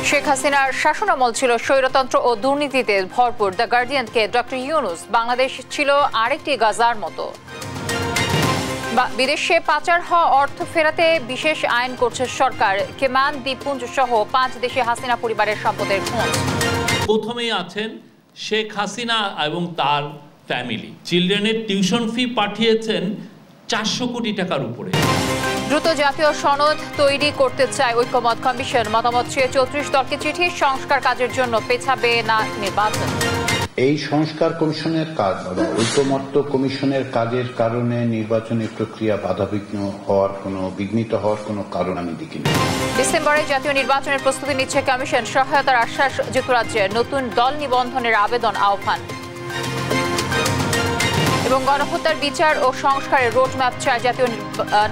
শেখ হাসিনার শাসনামল ছিল স্বৈরতন্ত্র ও দুর্নীতিতে ভরপুর। দ্য গার্ডিয়ানকে ডক্টর ইউনুস, বাংলাদেশ ছিল আরেকটি গাজার মতো। বিদেশে পাচার হওয়া অর্থ ফেরাতে বিশেষ আইন করছে সরকার। কেমান দ্বীপপুঞ্জ সহ 5 দেশে হাসিনা পরিবারের সম্পদের খোঁজ। প্রথমেই আছেন শেখ হাসিনা এবং তার ফ্যামিলি। চিলড্রেনের টিউশন ফি পাঠিয়েছেন 400 কোটি টাকার উপরে। দ্রুত জাতীয় সনদ তৈরি করতে চায় ঐক্যমত কমিশন। মতামত চেয়ে 34 দলকে চিঠি। সংস্কার কাজের জন্য পেছাবে না নির্বাচন। এই সংস্কার কমিশনের কাজ, ঐক্যমত্য কমিশনের কাজের কারণে নির্বাচনী প্রক্রিয়া বিঘ্নিত হওয়ার কোনো কারণ আমি দেখি না। ডিসেম্বরে জাতীয় নির্বাচনের প্রস্তুতি নিচ্ছে কমিশন। সহায়তার আশ্বাস যুক্তরাজ্যের। নতুন দল নিবন্ধনের আবেদন আহ্বান। এবং গণহত্যার বিচার ও সংস্কারের রোডম্যাপ চায় জাতীয়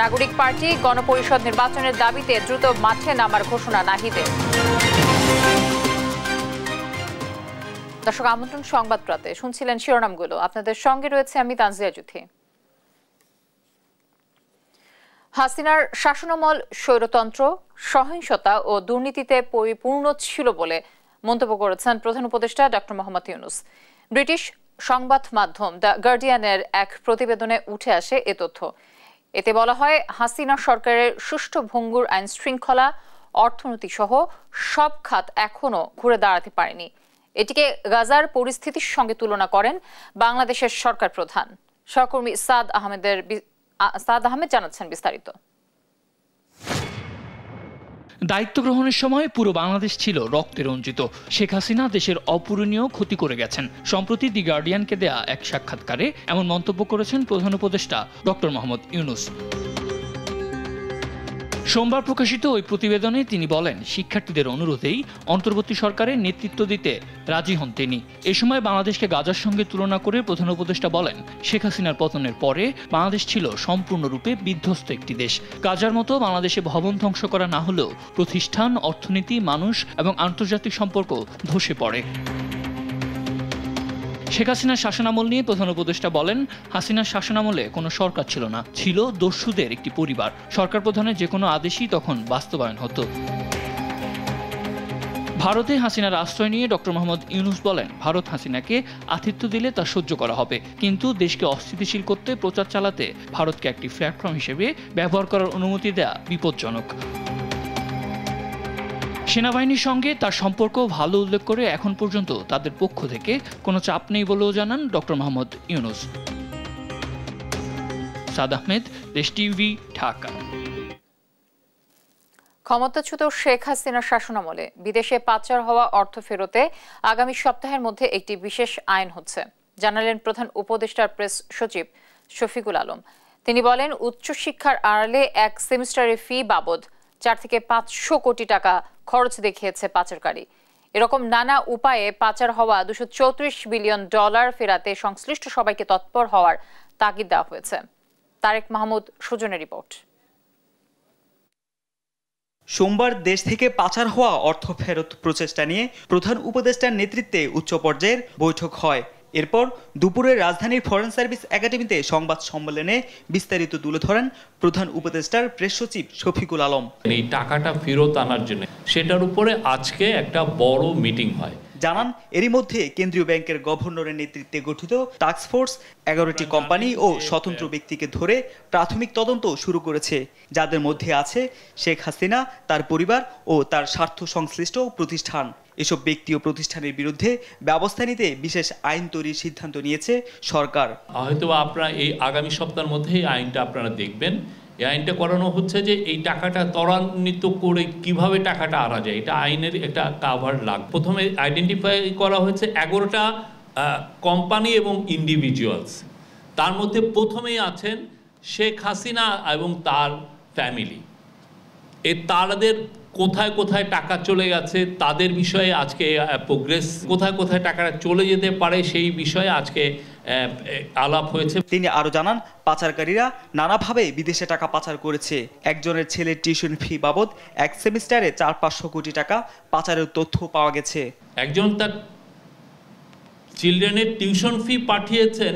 নাগরিক পার্টি। গণপরিষদ নির্বাচনের দাবিতে দ্রুত মাঠে নামার ঘোষণা নাহিদের। দর্শক, আমন্ত্রণ সংবাদ প্রাতে। শুনছিলেন শিরোনামগুলো। আপনাদের সঙ্গে রয়েছে আমি তানজিয়া জুথি। হাসিনার শাসনামল স্বৈরতন্ত্র, সহিংসতা ও দুর্নীতিতে পরিপূর্ণ ছিল বলে মন্তব্য করেছেন প্রধান উপদেষ্টা ডক্টর মোহাম্মদ ইউনূস। ব্রিটিশ সংবাদ মাধ্যম দ্য গার্ডিয়ানের এক প্রতিবেদনে উঠে আসে এ তথ্য। এতে বলা হয়, হাসিনা সরকারের সুষ্ঠু ভঙ্গুর আইন শৃঙ্খলা, অর্থনীতি সহ সব খাত এখনো ঘুরে দাঁড়াতে পারেনি। এটিকে গাজার পরিস্থিতির সঙ্গে তুলনা করেন বাংলাদেশের সরকার প্রধান। সহকর্মী সাদ আহমেদ জানাচ্ছেন বিস্তারিত। দায়িত্ব গ্রহণের সময় পুরো বাংলাদেশ ছিল রক্তে রঞ্জিত। শেখ হাসিনা দেশের অপূরণীয় ক্ষতি করে গেছেন। সম্প্রতি দি গার্ডিয়ানকে দেয়া এক সাক্ষাৎকারে এমন মন্তব্য করেছেন প্রধান উপদেষ্টা ডক্টর মোহাম্মদ ইউনূস। সোমবার প্রকাশিত ওই প্রতিবেদনে তিনি বলেন, শিক্ষার্থীদের অনুরোধেই অন্তর্বর্তী সরকারের নেতৃত্ব দিতে রাজি হন তিনি। এ সময় বাংলাদেশকে গাজার সঙ্গে তুলনা করে প্রধান উপদেষ্টা বলেন, শেখ হাসিনার পতনের পরে বাংলাদেশ ছিল সম্পূর্ণরূপে বিধ্বস্ত একটি দেশ। গাজার মতো বাংলাদেশে ভবন ধ্বংস করা না হলেও প্রতিষ্ঠান, অর্থনীতি, মানুষ এবং আন্তর্জাতিক সম্পর্ক ধসে পড়ে। শেখ হাসিনার শাসনামল নিয়ে প্রধান উপদেষ্টা বলেন, হাসিনার শাসনামলে কোনো সরকার ছিল না, ছিল দস্যুদের একটি পরিবার। সরকার প্রধানের যে কোনো আদেশই তখন বাস্তবায়ন হতো। ভারতে হাসিনার আশ্রয় নিয়ে ডক্টর মোহাম্মদ ইউনূস বলেন, ভারত হাসিনাকে আতিথ্য দিলে তা সহ্য করা হবে, কিন্তু দেশকে অস্থিতিশীল করতে প্রচার চালাতে ভারতকে একটি প্ল্যাটফর্ম হিসেবে ব্যবহার করার অনুমতি দেয়া বিপজ্জনক। সেনাবাহিনীর সঙ্গে তার সম্পর্ক ভালো উল্লেখ করে এখন পর্যন্ত তাদের পক্ষ থেকে কোনো চাপ নেই বলেও জানান ডক্টর মোহাম্মদ ইউনূস। সাদ আহমেদ, দেশ টিভি, ঢাকা। ক্ষমতাচ্যুত শেখ হাসিনার শাসনামলে বিদেশে পাচার হওয়া অর্থ ফেরতে আগামী সপ্তাহের মধ্যে একটি বিশেষ আইন হচ্ছে, জানালেন প্রধান উপদেষ্টার প্রেস সচিব শফিকুল আলম। তিনি বলেন, উচ্চশিক্ষার আড়ালে এক সেমিস্টারের ফি বাবদ 4 থেকে 500 কোটি টাকা খরচ দেখিয়েছে পাচারকারী। এরকম নানা উপায়ে পাচার হওয়া $234 বিলিয়ন ফেরাতে সংশ্লিষ্ট সবাইকে তৎপর হওয়ার তাগিদ দেওয়া হয়েছে। তারেক মাহমুদ সুজনের রিপোর্ট। সোমবার দেশ থেকে পাচার হওয়া অর্থ ফেরত প্রচেষ্টা নিয়ে প্রধান উপদেষ্টার নেতৃত্বে উচ্চ পর্যায়ের বৈঠক হয়। এরপর দুপুরে রাজধানীর ফরেন সার্ভিস একাডেমিতে সংবাদ সম্মেলনে বিস্তারিত তুলে ধরেন প্রধান উপদেষ্টার প্রেস সচিব শফিকুল আলম। এই টাকাটা ফেরত আনার জন্য সেটার উপরে আজকে একটা বড় মিটিং হয়। জানান, এরই মধ্যে কেন্দ্রীয় ব্যাংকের গভর্নরের নেতৃত্বে গঠিত টাস্কফোর্স 11টি কোম্পানি ও স্বতন্ত্র ব্যক্তিকে ধরে প্রাথমিক তদন্ত শুরু করেছে, যাদের মধ্যে আছে শেখ হাসিনা, তার পরিবার ও তার স্বার্থ সংশ্লিষ্ট প্রতিষ্ঠান। এসব ব্যক্তি ও প্রতিষ্ঠানের বিরুদ্ধে ব্যবস্থা নিতে বিশেষ আইন তৈরির সিদ্ধান্ত নিয়েছে সরকার। হয়তো আপনারা এই আগামী সপ্তাহের মধ্যে এই আইনটা আপনারা দেখবেন। এই আইনটা করানো হচ্ছে যে এই টাকাটা ত্বরান্বিত করে কিভাবে টাকাটা আনা যায়, এটা আইনের একটা কাভার লাগবে। প্রথমে আইডেন্টিফাই করা হয়েছে 11টা কোম্পানি এবং ইন্ডিভিজুয়ালস। তার মধ্যে প্রথমেই আছেন শেখ হাসিনা এবং তার ফ্যামিলি। তাদের কোথায় কোথায় টাকা চলে গেছে তাদের বিষয়ে আজকে প্রোগ্রেস, কোথায় কোথায় টাকাটা চলে যেতে পারে সেই বিষয়ে আজকে আলাপ হয়েছে। তিনি আরো জানান, পাচারকারীরা নানাভাবে বিদেশে টাকা পাচার করেছে। একজনের ছেলের টিউশন ফি বাবদ এক সেমিস্টারে 400-500 কোটি টাকা পাচারের তথ্য পাওয়া গেছে। একজন তার চিলড্রেনের টিউশন ফি পাঠিয়েছেন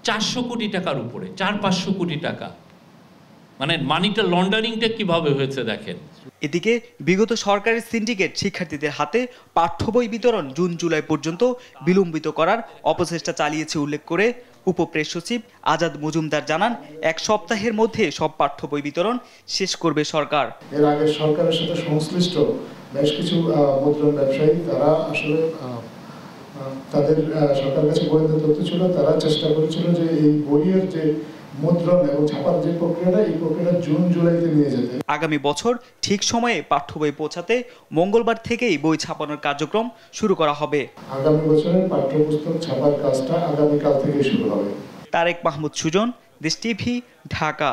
400 কোটি টাকার উপরে, 400-500 কোটি টাকা। মানে মানিটা লন্ডারিংটা কিভাবে হয়েছে দেখেন। এদিকে বিগত সরকারের সিন্ডিকেট শিক্ষার্থীদের হাতে পাঠ্য বই বিতরণ জুন জুলাই পর্যন্ত বিলম্বিত করার অপচেষ্টা চালিয়েছে উল্লেখ করে উপপ্রেস সচিব আজাদ মজুমদার জানান, এক সপ্তাহের মধ্যে সব পাঠ্য বই বিতরণ শেষ করবে সরকার। এর আগে সরকারের সাথে সংশ্লিষ্ট বেশ কিছু মুদ্রণ ব্যবসায়ী তারা আসলে তাদের সরকারের কাছে গোয়েন্দা তথ্য ছিল, তারা চেষ্টা করেছিল যে এই বইয়ের যে মুদ্রণ এবং ছাপার যে প্রক্রিয়াটা, এই প্রক্রিয়াটা জুন জুলাইতে নিয়ে যেতে। আগামী বছর ঠিক সময়ে পাঠ্য বই পৌঁছাতে মঙ্গলবার থেকেই বই ছাপানোর কার্যক্রম শুরু করা হবে। আগামী বছরের পাঠ্যপুস্তক ছাপার কাজটা আগামীকাল থেকে শুরু হবে। তারেক মাহমুদ সুজন, দেশ টিভি, ঢাকা।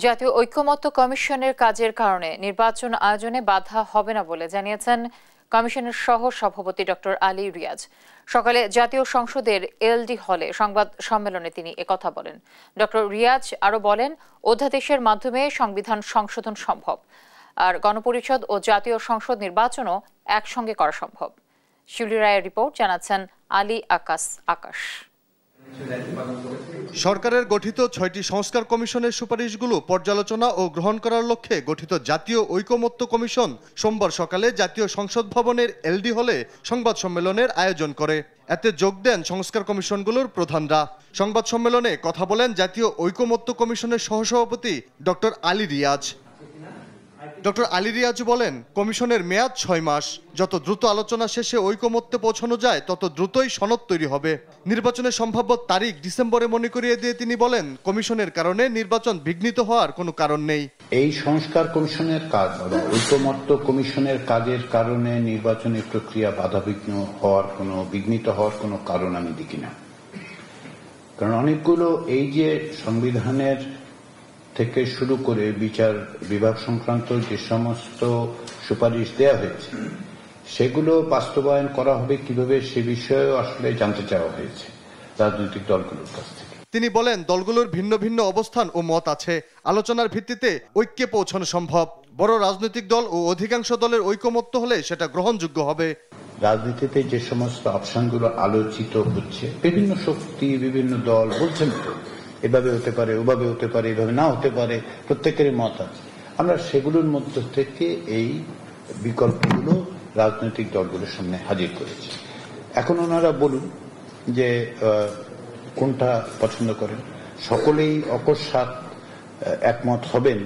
জাতীয় ঐকমত্য কমিশনের কাজের কারণে নির্বাচন আয়োজনে বাধা হবে না বলে জানিয়েছেন কমিশনের সহ সভাপতি ডক্টর আলী রিয়াজ। সকালে জাতীয় সংসদের এলডি হলে সংবাদ সম্মেলনে তিনি একথা বলেন। ডক্টর রিয়াজ আরও বলেন, অধ্যাদেশের মাধ্যমে সংবিধান সংশোধন সম্ভব, আর গণপরিষদ ও জাতীয় সংসদ নির্বাচনও একসঙ্গে করা সম্ভব। শিউলি রায়ের রিপোর্ট, জানাচ্ছেন আলী আকাশ। সরকারের গঠিত ৬টি সংস্কার কমিশনের সুপারিশগুলো পর্যালোচনা ও গ্রহণ করার লক্ষ্যে গঠিত জাতীয় ঐকমত্য কমিশন সোমবার সকালে জাতীয় সংসদ ভবনের এলডি হলে সংবাদ সম্মেলনের আয়োজন করে। এতে যোগ দেন সংস্কার কমিশনগুলোর প্রধানরা। সংবাদ সম্মেলনে কথা বলেন জাতীয় ঐকমত্য কমিশনের সহসভাপতি ডক্টর আলী রিয়াজ। ডক্টর আলী রিয়াজ বলেন, কমিশনের মেয়াদ ৬ মাস। যত দ্রুত আলোচনা শেষে ঐকমত্যে পৌঁছানো যায় তত দ্রুতই সনদ তৈরি হবে। নির্বাচনের সম্ভাব্য তারিখ ডিসেম্বরে মনে করিয়ে দিয়ে তিনি বলেন, কমিশনের কারণে নির্বাচন বিঘ্নিত হওয়ার কোনো কারণ নেই। এই সংস্কার কমিশনের কাজ বা ঐকমত্য কমিশনের কাজের কারণে নির্বাচনী প্রক্রিয়া বিঘ্নিত হওয়ার কোনো কারণ আমি দেখি না। কারণ অনেকগুলো এই যে সংবিধানের থেকে শুরু করে বিচার বিভাগ সংক্রান্ত যে সমস্ত সুপারিশ দেওয়া হয়েছে সেগুলো বাস্তবায়ন করা হবে কিভাবে সে বিষয়েও আসলে জানতে চাওয়া হয়েছে রাজনৈতিক দলগুলোর কাছ থেকে। তিনি বলেন, দলগুলোর ভিন্ন ভিন্ন অবস্থান ও মত আছে, আলোচনার ভিত্তিতে ঐক্যে পৌঁছানো সম্ভব। বড় রাজনৈতিক দল ও অধিকাংশ দলের ঐকমত্য হলে সেটা গ্রহণযোগ্য হবে। রাজনীতিতে যে সমস্ত অপশনগুলো আলোচিত হচ্ছে, বিভিন্ন শক্তি বিভিন্ন দল বলছেন এভাবে হতে পারে, ওভাবে হতে পারে, এভাবে না হতে পারে, প্রত্যেকেরই মত আছে। আমরা সেগুলোর মধ্য থেকে এই বিকল্পগুলো রাজনৈতিক দলগুলোর সামনে হাজির করেছি। এখন ওনারা বলুন যে কোনটা পছন্দ করেন। সকলেই অকস্মাৎ একমত হবেন।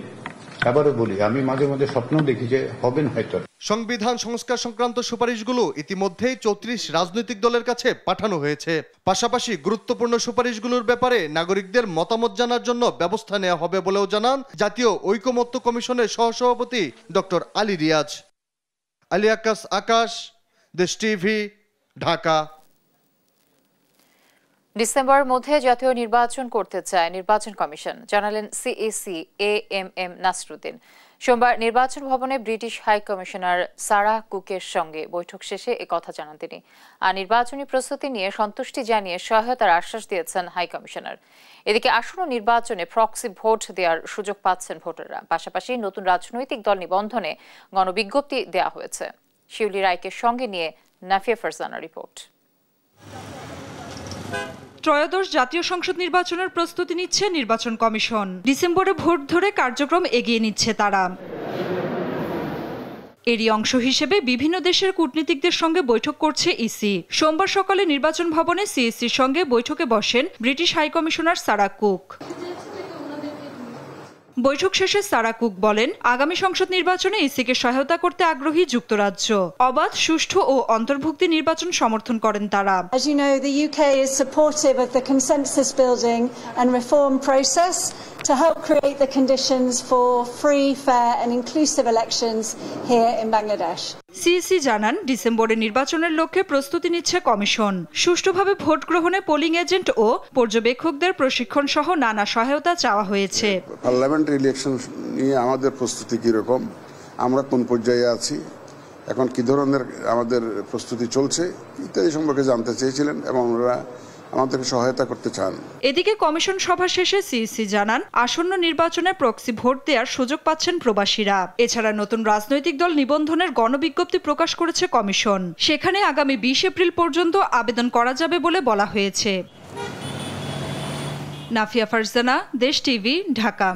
আবারও বলি, আমি মাঝে মাঝে স্বপ্ন দেখি যে হবেন হয়তো। সংবিধান সংস্কার সংক্রান্ত সুপারিশগুলো ইতিমধ্যেই ৩৪ রাজনৈতিক দলের কাছে পাঠানো হয়েছে। পাশাপাশি গুরুত্বপূর্ণ সুপারিশগুলোর ব্যাপারে নাগরিকদের মতামত জানার জন্য ব্যবস্থা নেওয়া হবে বলেও জানান জাতীয় ঐকমত্য কমিশনের সহসভাপতি ডক্টর আলী রিয়াজ। আলী আকাশ, দেশ টিভি, ঢাকা। ডিসেম্বরের মধ্যে জাতীয় নির্বাচন করতে চায় নির্বাচন কমিশন, জানালেন সিএসি এএমএম নাসরুদ্দিন। সোমবার নির্বাচন ভবনে ব্রিটিশ হাই কমিশনার সারা কুকের সঙ্গে বৈঠক শেষে একথা জানান তিনি। আর নির্বাচনী প্রস্তুতি নিয়ে সন্তুষ্টি জানিয়ে সহায়তার আশ্বাস দিয়েছেন হাই কমিশনার। এদিকে আসন্ন নির্বাচনে প্রক্সি ভোট দেওয়ার সুযোগ পাচ্ছেন ভোটাররা। পাশাপাশি নতুন রাজনৈতিক দল নিবন্ধনে গণবিজ্ঞপ্তি দেওয়া হয়েছে। শিউলি রায়কে সঙ্গে নিয়ে নাফিয়া ফারজানার রিপোর্ট। ত্রয়োদশ জাতীয় সংসদ নির্বাচনের প্রস্তুতি নিচ্ছে নির্বাচন কমিশন। ডিসেম্বরে ভোট ধরে কার্যক্রম এগিয়ে নিচ্ছে তারা। এরই অংশ হিসেবে বিভিন্ন দেশের কূটনীতিকদের সঙ্গে বৈঠক করছে ইসি। সোমবার সকালে নির্বাচন ভবনে সিএসির সঙ্গে বৈঠকে বসেন British high commissioner Sarah Cook. বৈঠক শেষে সারা কুক বলেন, আগামী সংসদ নির্বাচনে ইসিকে সহায়তা করতে আগ্রহী যুক্তরাজ্য। অবাধ, সুষ্ঠু ও অন্তর্ভুক্তি নির্বাচন সমর্থন করেন তারা। As you know, the UK is supportive of the consensus building and reform process to help create the conditions for free, fair and inclusive elections here in Bangladesh. CEC জানান, ডিসেম্বরে নির্বাচনের লক্ষ্যে প্রস্তুতি নিচ্ছে কমিশন। সুষ্ঠুভাবে ভোট গ্রহণে polling agent ও পর্যবেক্ষকদের প্রশিক্ষণ সহ নানা সহায়তা চাওয়া হয়েছে। পার্লামেন্টারি ইলেকশন নিয়ে আমাদের প্রস্তুতি কিরকম, আমরা কোন পর্যায়ে আছি, এখন কি ধরনের আমাদের প্রস্তুতি চলছে ইত্যাদি সম্পর্কে জানতে চেয়েছিলেন এবং ওনারা আমাদেরকে সহায়তা করতে চান। এদিকে কমিশন সভা শেষে সিইসি জানান, আসন্ন নির্বাচনে প্রক্সি ভোট দেওয়ার সুযোগ পাচ্ছেন প্রবাসীরা। এছাড়া নতুন রাজনৈতিক দল নিবন্ধনের গণবিজ্ঞপ্তি প্রকাশ করেছে কমিশন। সেখানে আগামী ২০ এপ্রিল পর্যন্ত আবেদন করা যাবে বলে বলা হয়েছে। নাফিয়া ফারজানা, দেশ টিভি, ঢাকা।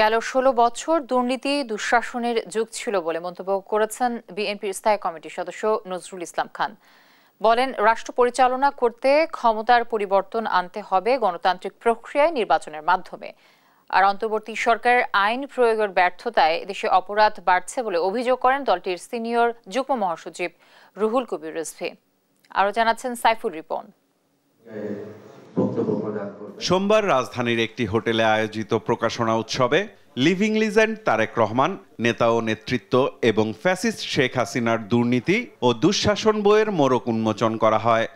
গেল 16 বছর দুর্নীতি দুঃশাসনের যুগ ছিল বলে মন্তব্য করেছেন বিএনপির স্থায়ী কমিটির সদস্য নজরুল ইসলাম খান। বলেন, রাষ্ট্র পরিচালনা করতে ক্ষমতার পরিবর্তন আনতে হবে গণতান্ত্রিক প্রক্রিয়ায় নির্বাচনের মাধ্যমে। আর অন্তর্বর্তী সরকারের আইন প্রয়োগের ব্যর্থতায় দেশে অপরাধ বাড়ছে বলে অভিযোগ করেন দলটির সিনিয়র যুগ্ম মহাসচিব রুহুল কবির রিজভী। আরও জানাচ্ছেন সাইফুল রিপন। সোমবার রাজধানীর একটি হোটেলে আয়োজিত প্রকাশনা উৎসবে লিভিং লিজেন্ড তারেক রহমান, নেতা ও নেতৃত্ব এবং ফ্যাসিস্ট শেখ হাসিনার দুর্নীতি ও দুঃশাসন বইয়ের মোড়ক উন্মোচন করা হয়।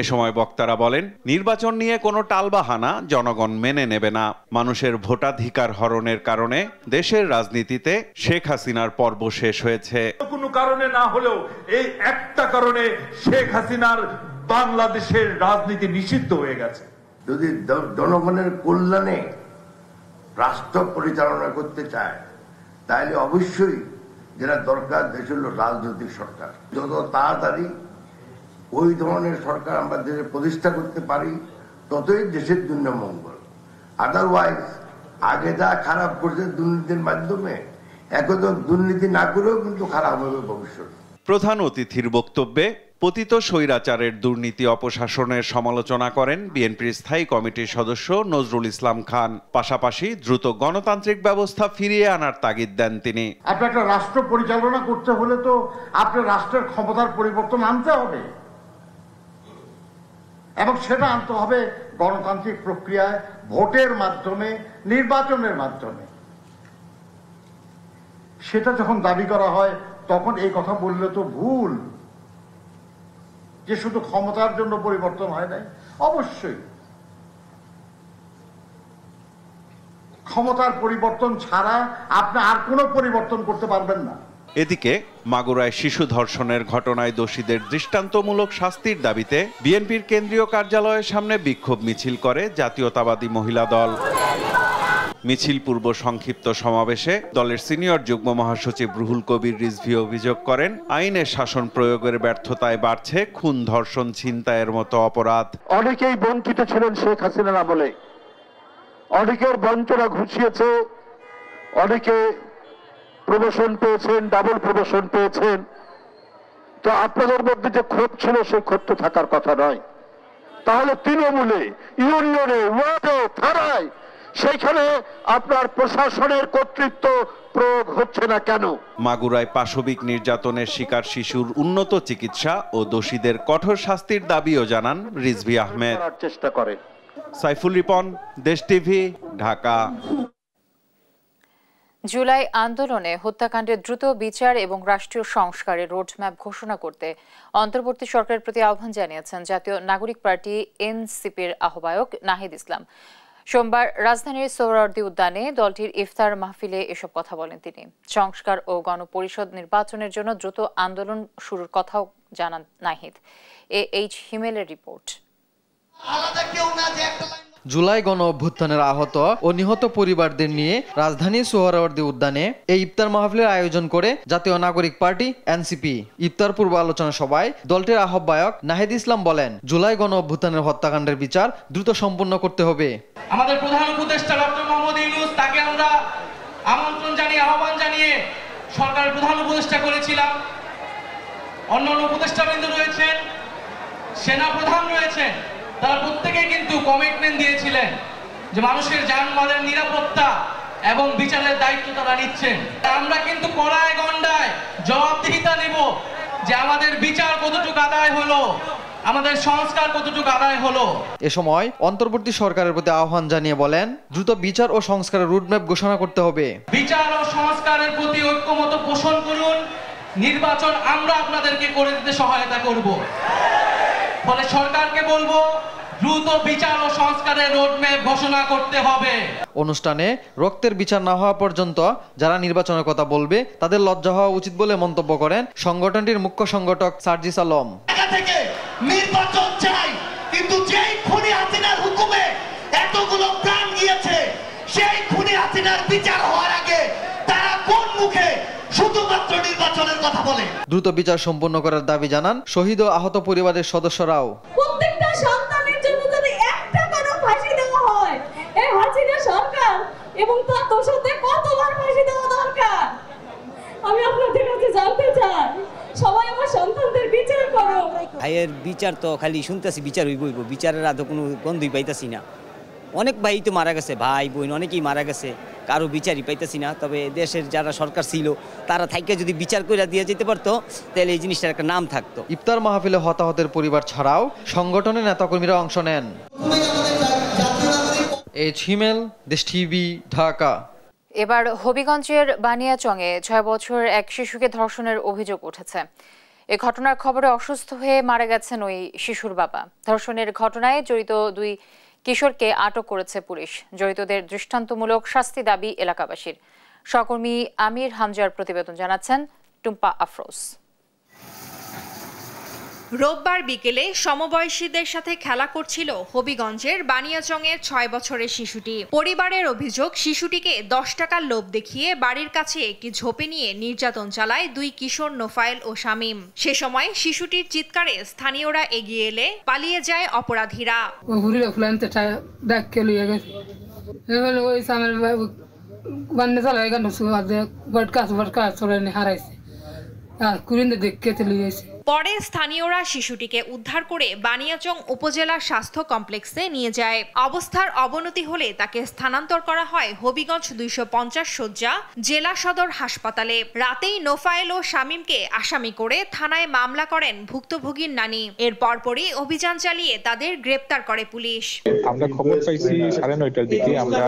এ সময় বক্তারা বলেন, নির্বাচন নিয়ে কোনো টালবাহানা জনগণ মেনে নেবে না। মানুষের ভোটাধিকার হরণের কারণে দেশের রাজনীতিতে শেখ হাসিনার পর্ব শেষ হয়েছে। কোনো কারণে না হলেও এই একটা কারণে শেখ হাসিনার বাংলাদেশের রাজনীতি নিষিদ্ধ হয়ে গেছে। যদি জনগণের কল্যাণে রাষ্ট্র পরিচালনা করতে চায় তাহলে অবশ্যই যেটা দরকার দেশ হল রাজনৈতিক সরকার। যত তাড়াতাড়ি ওই ধরনের সরকার আমরা দেশে প্রতিষ্ঠা করতে পারি ততই দেশের জন্য মঙ্গল। আদারওয়াইজ আগে যা খারাপ করছে দুর্নীতির মাধ্যমে, এখন দুর্নীতি না করেও কিন্তু খারাপ হবে ভবিষ্যৎ। প্রধান অতিথির বক্তব্যে পতিত স্বৈরাচারের দুর্নীতি অপশাসনের সমালোচনা করেন বিএনপির স্থায়ী কমিটির সদস্য নজরুল ইসলাম খান। পাশাপাশি দ্রুত গণতান্ত্রিক ব্যবস্থা ফিরিয়ে আনার তাগিদ দেন তিনি। আপনার একটা রাষ্ট্র পরিচালনা করতে হলে তো আপনার রাষ্ট্রের ক্ষমতার পরিবর্তন আনতে হবে, এবং সেটা আনতে হবে গণতান্ত্রিক প্রক্রিয়ায়, ভোটের মাধ্যমে, নির্বাচনের মাধ্যমে। সেটা যখন দাবি করা হয় তখন এই কথা বললে তো ভুল যে শুধু ক্ষমতার জন্য পরিবর্তন হয় নাই। অবশ্যই ক্ষমতার পরিবর্তন ছাড়া আপনি আর কোনো পরিবর্তন করতে পারবেন না। এদিকে মাগুরায় শিশু ধর্ষণের ঘটনায় দোষীদের দৃষ্টান্তমূলক শাস্তির দাবিতে বিএনপির কেন্দ্রীয় কার্যালয়ের সামনে বিক্ষোভ মিছিল করে জাতীয়তাবাদী মহিলা দল। মিছিল পূর্ব সংক্ষিপ্ত সমাবেশে দলের সিনিয়র যুগ্ম মহাসচিব রুহুল কবির রিজভী অভিযোগ করেন, আইনের শাসন প্রয়োগের ব্যর্থতায় বাড়ছে খুন, ধর্ষণ, ছিনতাইয়ের মতো অপরাধ। অনেকেই বঞ্চিত ছিলেন শেখ হাসিনার আমলে, অনেকের বঞ্চনা ঘুষিয়েছে, অনেকে প্রমোশন পেয়েছেন, ডাবল প্রমোশন পেয়েছেন। তো আপনাদের মধ্যে যে ক্ষোভ ছিল সেই ক্ষোভ তো থাকার কথা নয়। তাহলে তৃণমূলে, ইউনিয়নে, ওয়ার্ডে, থানায় সেইখানে আপনার প্রশাসনের কর্তৃত্ব প্রয়োগ হচ্ছে না কেন? মাগুরায় পাশবিক নির্যাতনের শিকার শিশুর উন্নত চিকিৎসা ও দোষীদের কঠোর শাস্তির দাবিও জানান রিজভী আহমেদ। চেষ্টা করে সাইফুল রিপন, দেশ টিভি, ঢাকা। জুলাই আন্দোলনে হত্যাকাণ্ডের দ্রুত বিচার এবং রাষ্ট্রীয় সংস্কারের রোডম্যাপ ঘোষণা করতে অন্তর্বর্তী সরকারের প্রতি আহ্বান জানিয়েছেন জাতীয় নাগরিক পার্টি এনসিপির আহ্বায়ক নাহিদ ইসলাম। সোমবার রাজধানীর সোহরাওয়ার্দী উদ্যানে দলটির ইফতার মাহফিলে এসব কথা বলেন তিনি। সংস্কার ও গণপরিষদ নির্বাচনের জন্য দ্রুত আন্দোলন শুরুর কথাও জানান নাহিদ। এইচ হিমেলের রিপোর্ট। জুলাই গণ অভ্যুত্থানের আহত ও নিহত পরিবারদের নিয়ে রাজধানীর সোহরাওয়ার্দী উদ্যানে এই ইফতার মাহফিলের আয়োজন করে জাতীয় নাগরিক পার্টি এনসিপি। ইফতার পূর্ব আলোচনা সভায় দলটির আহ্বায়ক নাহিদ ইসলাম বলেন, জুলাই গণ অভ্যুত্থানের হত্যাকাণ্ডের বিচার দ্রুত সম্পন্ন করতে হবে। আমাদের প্রধান উপদেষ্টা ডক্টর মোহাম্মদ ইউনূস, তাকে আমরা আমন্ত্রণ জানিয়ে, আহ্বান জানিয়ে সরকারের প্রধান উপদেষ্টা করেছিলাম। অন্যান্য উপদেষ্টাবৃন্দ রয়েছেন, সেনা প্রধান রয়েছেন, তারা প্রত্যেকে কিন্তু কমিটমেন্ট দিয়েছিলেন যে মানুষের জানমালের নিরাপত্তা এবং বিচারের দায়িত্ব তারা নিচ্ছেন। আমরা কিন্তু কড়ায় গণ্ডায় জবাবদিহিতা নেব যে আমাদের বিচার কতটুকু আদায় হলো, আমাদের সংস্কার কতটুকু আদায় হলো। এ সময় অন্তর্বর্তী সরকারের প্রতি আহ্বান জানিয়ে বলেন, দ্রুত বিচার ও সংস্কারের রুটম্যাপ ঘোষণা করতে হবে। বিচার ও সংস্কারের প্রতি ঐক্যমত পোষণ করুন। নির্বাচন আমরা আপনাদেরকে করে দিতে সহায়তা করব। ফলে সরকারকে বলবো, দ্রুত বিচার ও সংস্কারের রোডম্যাপ ঘোষণা করতে হবে। অনুষ্ঠানে রক্তের বিচার না হওয়া পর্যন্ত যারা নির্বাচনের কথা বলবে তাদের লজ্জা হওয়া উচিত বলে মন্তব্য করেন সংগঠনটির মুখ্য সংগঠক সার্জিস আলম। নির্বাচন চাই, কিন্তু যেই খুনি হাসিনার হুকুমে এতগুলো প্রাণ গিয়েছে, সেই খুনি হাসিনার বিচার হওয়ার আগে তারা কোন মুখে শুধুমাত্র নির্বাচনের কথা বলে? দ্রুত বিচার সম্পন্ন করার দাবি জানান শহীদ ও আহত পরিবারের সদস্যরাও। প্রত্যেকটা সন্তানের এবং তার সাথে কতবার ফাঁসি দেওয়া দরকার আমি আপনাদের কাছে জানতে চাই। সবাই আমার সন্তানদের বিচার করো। ভাইয়ের বিচার তো খালি শুনতেছি, বিচার হইব, বিচারের আদৌ কোনো গন্ধই পাইতেছি না। অনেক ভাই তো মারা গেছে, ভাই বোন অনেকেই মারা গেছে, কারো বিচারই পাইতেছি না। তবে দেশের যারা সরকার ছিল তারা থাইকে যদি বিচার করে দিয়ে যেতে পারতো তাহলে এই জিনিসটার একটা নাম থাকতো। ইফতার মাহফিলে হতাহতের পরিবার ছাড়াও সংগঠনের নেতাকর্মীরা অংশ নেন। হিমেল, দেশ টিভি, ঢাকা। এবার হবিগঞ্জের বানিয়াচংয়ে 6 বছর এক শিশুকে ধর্ষণের অভিযোগ উঠেছে। এ ঘটনার খবরে অসুস্থ হয়ে মারা গেছেন ওই শিশুর বাবা। ধর্ষণের ঘটনায় জড়িত 2 কিশোরকে আটক করেছে পুলিশ। জড়িতদের দৃষ্টান্তমূলক শাস্তি দাবি এলাকাবাসীর। সহকর্মী আমির হামজার প্রতিবেদন জানাচ্ছেন টুম্পা আফরোজ। রোববার বিকেলে সমবয়সীদের সাথে খেলা করছিল হবিগঞ্জের বানিয়াচংয়ের 6 বছরের শিশুটি। পরিবারের অভিযোগ, শিশুটিকে 10 টাকার লোভ দেখিয়ে বাড়ির কাছে একটি ঝোপে নিয়ে নির্যাতন চালায় 2 কিশোর নোফায়েল ও শামীম। সে সময় শিশুটির চিৎকারে স্থানীয়রা এগিয়ে এলে পালিয়ে যায় অপরাধীরা। পরে স্থানীয়রা শিশুটিকে উদ্ধার করে বানিয়াচং উপজেলা স্বাস্থ্য কমপ্লেক্সে নিয়ে যায়। অবস্থার অবনতি হলে তাকে স্থানান্তর করা হয় হবিগঞ্জ 250 শয্যা জেলা সদর হাসপাতালে। রাতেই নোফায়েল ও শামীমকে আসামি করে থানায় মামলা করেন ভুক্তভোগীর নানি। এর পরপরই অভিযান চালিয়ে তাদের গ্রেপ্তার করে পুলিশ। আমরা খবর পাইছি 9:30টার দিকে, আমরা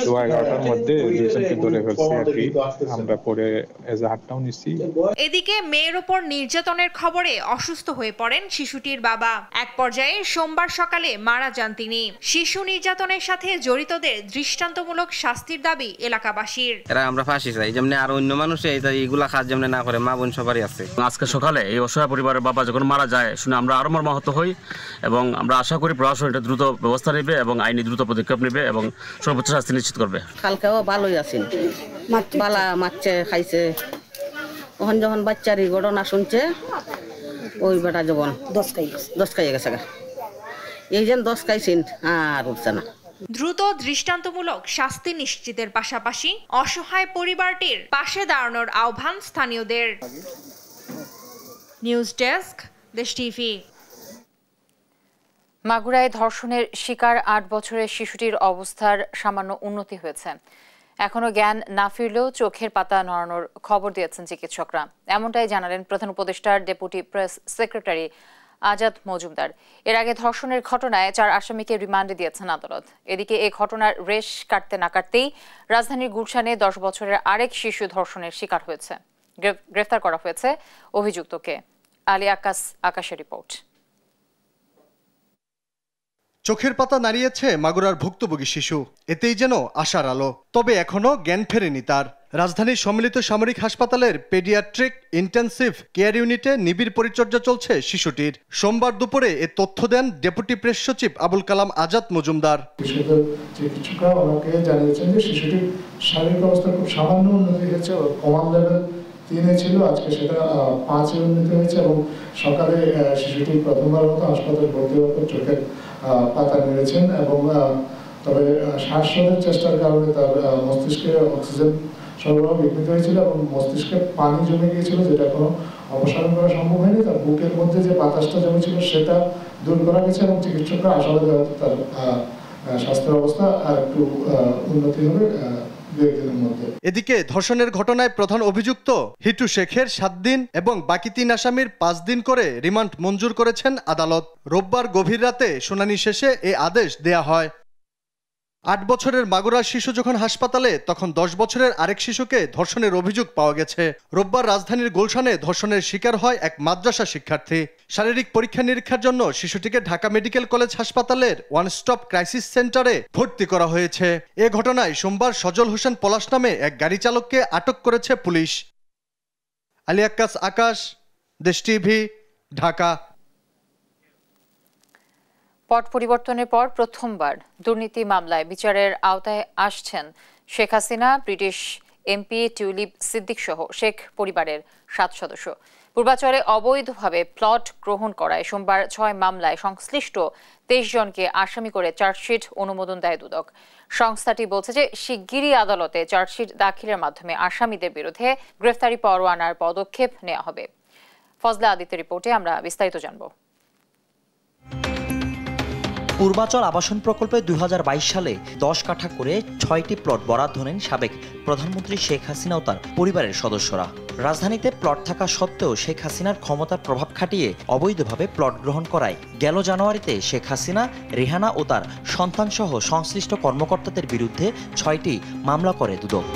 11টার মধ্যে দুজনকে ধরে ফেলছি আর কি। আমরা পরে এজাহারটাও নিছি। এদিকে মেয়ের উপর নির্যাতনের খবরে অসুস্থ হয়ে পড়েন শিশুটির বাবা। এক পর্যায়ে সোমবার সকালে মারা যান তিনি। শিশু নির্যাতনের সাথে জড়িতদের দৃষ্টান্তমূলক শাস্তির দাবি এলাকাবাসীর। এরা আমরা ফাঁসি চাই, যেমন আর অন্য মানুষ এইগুলা কাজ যেমন না করে, মা বোন সবারই আছে। আজকে সকালে এই অসহায় পরিবারের বাবা যখন মারা যায় শুনে আমরা আরো মর্মাহত হই এবং আমরা আশা করি প্রশাসন এটা দ্রুত ব্যবস্থা নেবে এবং আইনি দ্রুত পদক্ষেপ নেবে এবং সর্বোচ্চ শাস্তি নিশ্চিত করবে। কালকেও ভালোই আছেন, বালা মারছে, খাইছে। ওখান যখন বাচ্চার এই ঘটনা শুনছে, ওই বেটা যখন 10 খাইয়ে গেছে, এই যেন 10 খাইছেন আর উঠছে না। দ্রুত দৃষ্টান্তমূলক শাস্তি নিশ্চিতের পাশাপাশি অসহায় পরিবারটির পাশে দাঁড়ানোর আহ্বান স্থানীয়দের। নিউজ ডেস্ক, দেশ টিভি। মাগুরায় ধর্ষণের শিকার 8 বছরের শিশুটির অবস্থার সামান্য উন্নতি হয়েছে। এখনো জ্ঞান না ফিরলেও চোখের পাতা নড়ানোর খবর দিয়েছেন চিকিৎসকরা। এমনটাই জানালেন প্রধান উপদেষ্টার deputy press secretary Azad Majumdar. এর আগে ধর্ষণের ঘটনায় 4 আসামিকে রিমান্ডে দিয়েছেন আদালত। এদিকে এই ঘটনার রেশ কাটতে না কাটতেই রাজধানীর গুলশানে 10 বছরের আরেক শিশু ধর্ষণের শিকার হয়েছে। গ্রেফতার করা হয়েছে অভিযুক্তকে। আলী আকাশের রিপোর্ট। চোখের পাতা নাড়িয়েছে মাগুরার ভুক্তভোগী শিশু, এতেই যেন আশার আলো। তবে এখনো জ্ঞান ফেরেনি তার। রাজধানীর সম্মিলিত সামরিক হাসপাতালের পেডিয়াট্রিক ইন্টেন্সিভ কেয়ার ইউনিটে নিবিড় পরিচর্যা চলছে শিশুটির। সোমবার দুপুরে এ তথ্য দেন ডেপুটি প্রেস সচিব আবুল কালাম আজাদ মজুমদার। চিকিৎসকরা ওনাকে জানিয়েছেন যে শিশুটির শারীরিক অবস্থা খুব সামান্য উন্নতি হয়েছে, কমান লেভেল 3-এ ছিল, আজকে সেটা 5-এ উন্নতি হয়েছে এবং সকালে শিশুটি প্রথমবার মতো হাসপাতালে ভর্তি হওয়ার পর চোখের পাতা নেড়েছেন এবং তবে শ্বাসরোধের চেষ্টার কারণে তার মস্তিষ্কে অক্সিজেন সরবরাহ বিঘ্নিত হয়েছিল এবং মস্তিষ্কে পানি জমে গিয়েছিল, যেটা কোনো অপসারণ করা সম্ভব হয়নি। তার বুকের মধ্যে যে বাতাসটা জমেছিল সেটা দূর করা গেছে এবং চিকিৎসকরা আশাবাদী তার স্বাস্থ্যের অবস্থা আর একটু উন্নতি হবে। এদিকে ধর্ষণের ঘটনায় প্রধান অভিযুক্ত হিটু শেখের 7 দিন এবং বাকি 3 আসামির 5 দিন করে রিমান্ড মঞ্জুর করেছেন আদালত। রোববার গভীর রাতে শুনানি শেষে এ আদেশ দেয়া হয়। 8 বছরের মাগুরার শিশু যখন হাসপাতালে, তখন 10 বছরের আরেক শিশুকে ধর্ষণের অভিযোগ পাওয়া গেছে। রোববার রাজধানীর গুলশানে ধর্ষণের শিকার হয় এক মাদ্রাসা শিক্ষার্থী। শারীরিক পরীক্ষা নিরীক্ষার জন্য শিশুটিকে ঢাকা মেডিকেল কলেজ হাসপাতালের ওয়ান স্টপ ক্রাইসিস সেন্টারে ভর্তি করা হয়েছে। এ ঘটনায় সোমবার সজল হোসেন পলাশ নামে এক গাড়ি চালককে আটক করেছে পুলিশ। আলী আকাশ, দেশ টিভি, ঢাকা। পট পরিবর্তনের পর প্রথমবার দুর্নীতি মামলায় বিচারের আওতায় আসছেন Sheikh Hasina, British MP tulip Siddique সহ শেখ পরিবারের 7 সদস্য। পূর্বাচলে অবৈধভাবে প্লট গ্রহণ করায় সোমবার 6 মামলায় সংশ্লিষ্ট 23 জনকে আসামি করে চার্জশিট অনুমোদন দেয় দুদক। সংস্থাটি বলছে যে শিগগিরই আদালতে চার্জশিট দাখিলের মাধ্যমে আসামিদের বিরুদ্ধে গ্রেফতারি পরোয়ানার পদক্ষেপ নেওয়া হবে। ফজলা আদিত্যের রিপোর্টে আমরা বিস্তারিত জানব। পূর্বাচল আবাসন প্রকল্পে 2022 সালে 10 কাঠা করে 6টি প্লট বরাদ্দ নেন সাবেক প্রধানমন্ত্রী শেখ হাসিনা ও তার পরিবারের সদস্যরা। রাজধানীতে প্লট থাকা সত্ত্বেও শেখ হাসিনার ক্ষমতার প্রভাব খাটিয়ে অবৈধভাবে প্লট গ্রহণ করায় গেল জানুয়ারিতে শেখ হাসিনা, রেহানা ও তার সন্তানসহ সংশ্লিষ্ট কর্মকর্তাদের বিরুদ্ধে 6টি মামলা করে দুদক।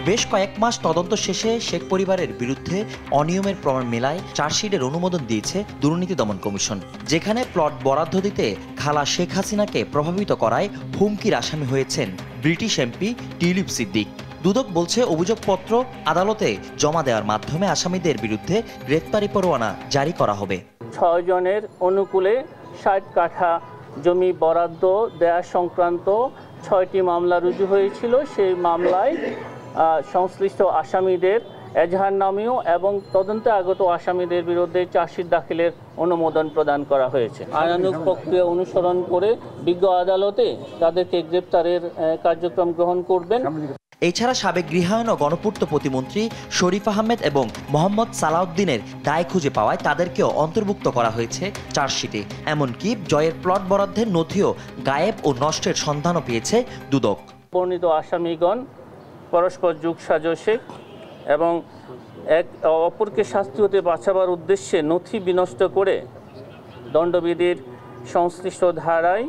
বেশ কয়েক মাস তদন্ত শেষে শেখ পরিবারের বিরুদ্ধে অনিয়মের প্রমাণ মেলায় চার্জশিটের অনুমোদন দিয়েছে দুর্নীতি দমন কমিশন, যেখানে প্লট বরাদ্দ দিতে খালা শেখ হাসিনাকে প্রভাবিত করায় হুমকির আসামি হয়েছেন ব্রিটিশ এমপি টিউলিপ সিদ্দিক। দুদক বলছে অভিযোগপত্র আদালতে জমা দেওয়ার মাধ্যমে আসামিদের বিরুদ্ধে গ্রেফতারি পরোয়ানা জারি করা হবে। 6 জনের অনুকূলে 60 কাঠা জমি বরাদ্দ দেয়া সংক্রান্ত 6টি মামলা রুজু হয়েছিল। সেই মামলায় সংশ্লিষ্ট আসামিদের এজাহারনামীয় এবং তদন্তে আগত আসামিদের বিরুদ্ধে চার্জশিট দাখিলের অনুমোদন প্রদান করা হয়েছে। আইনানুগ প্রক্রিয়া অনুসরণ করে বিজ্ঞ আদালতে তাদেরকে গ্রেপ্তারের কার্যক্রম গ্রহণ করবেন। এছাড়া সাবেক গৃহায়ন ও গণপূর্ত প্রতিমন্ত্রী শরীফ আহমেদ এবং মোহাম্মদ সালাউদ্দিনের দায় খুঁজে পাওয়ায় তাদেরকেও অন্তর্ভুক্ত করা হয়েছে চার্জশিটে। এমনকি জয়ের প্লট বরাদ্দের নথিও গায়েব ও নষ্টের সন্ধানও পেয়েছে দুদক। বর্ণিত আসামিগণ পরস্পর যোগসাজশে এবং এক অপরকে শাস্তি হতে বাঁচাবার উদ্দেশ্যে নথি বিনষ্ট করে দণ্ডবিধির সংশ্লিষ্ট ধারায়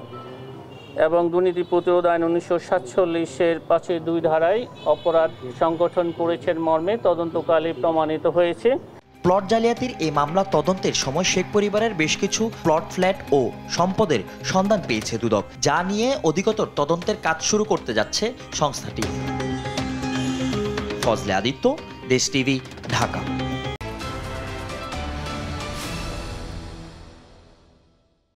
এবং দুর্নীতি প্রতিরোধ আইন 1947-এর 5-2 ধারায় অপরাধ সংগঠন করেছেন মর্মে তদন্তকালে প্রমাণিত হয়েছে। প্লট জালিয়াতির এই মামলা তদন্তের সময় শেখ পরিবারের বেশ কিছু প্লট, ফ্ল্যাট ও সম্পদের সন্ধান পেয়েছে দুদক, যা নিয়ে অধিকতর তদন্তের কাজ শুরু করতে যাচ্ছে সংস্থাটি। ফজলে আদিত্য, দেশ টিভি, ঢাকা।